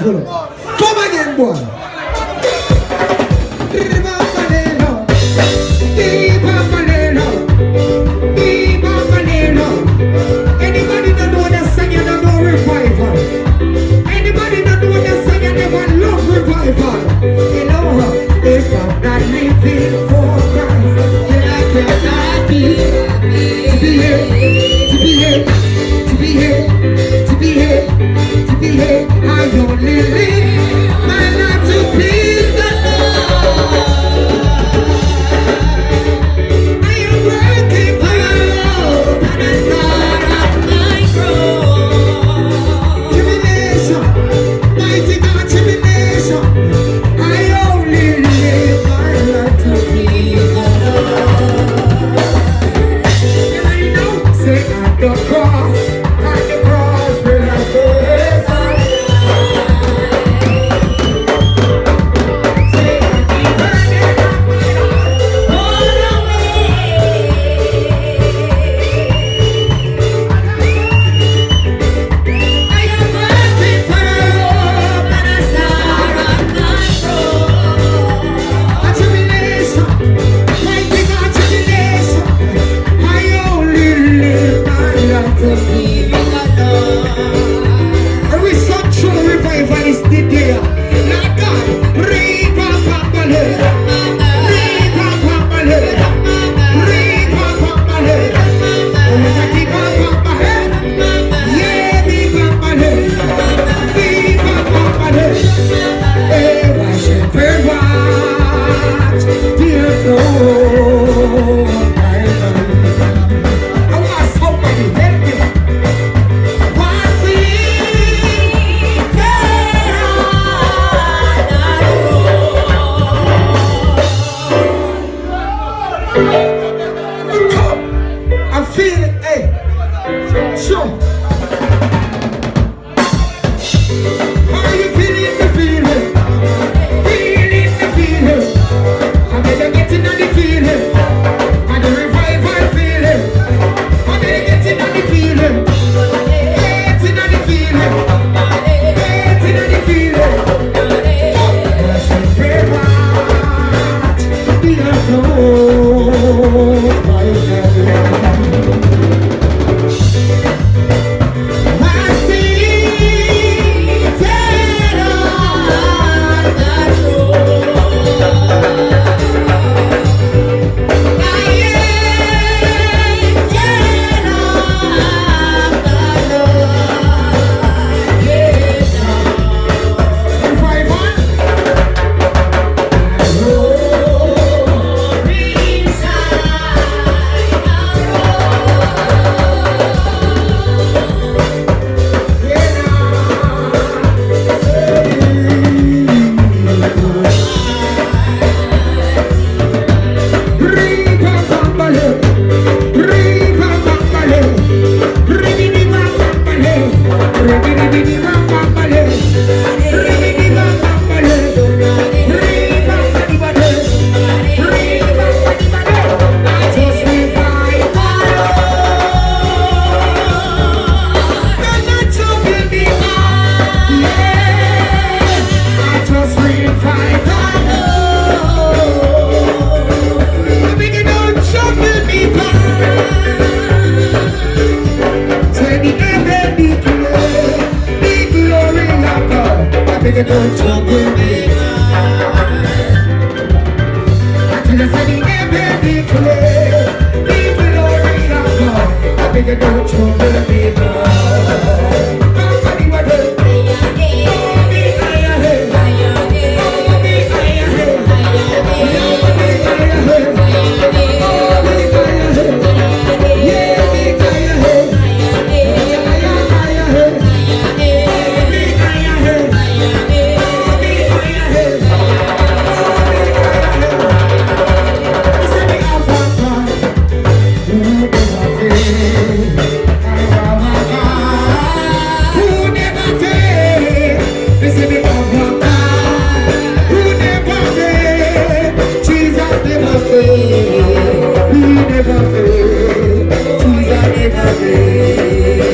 simple. Come again, boy. Anybody that know that song, you don't know revival. Anybody that know that song, you never love revival. You know, if I'm not living for Christ, then I cannot be to be here, to be here, to be here, to be here, to be here. I only live my life to please the Lord. I am working for the Lord, and it's not of my growth. Tribulation, mighty God, tribulation. I only live my life to please the Lord. And I know, say at the cross, where I first saw say at the burning of my heart, all away. I am working for the Lord, and I start on my road. A tribulation, mighty God, tribulation. I only live my life to please the Lord. A resumption revival is the day. Lord God, re-pa-pa-pa-le, re-pa-pa-pa-le, re-pa-pa-pa-le, re-pa-pa-pa-le, yeah, re-pa-pa-le, re-pa-pa-pa-le. Hey, wash and pray, watch, dear Lord, my love. I want somebody help me. What's it that come, I feel it, hey, sure. Are you feeling the feeling? Feeling the feeling. I better get in on the feeling. And the revival feeling. I better get in on the feeling. Get in on the feeling. Get in on the feeling. Wash and pray, watch, be afloat, my God. I see dead on the road. I am dead on the Lord. Yes, revival. Glory shine don't trouble me. Until I say the heaven declare the glory of God. I beg you don't trouble me, God. Nobody will help me. Nobody higher head. Nobody higher head. Nobody higher head. Nobody higher head. Yeah, big higher head. Higher head. Big higher head. never fail. Jesus never fail.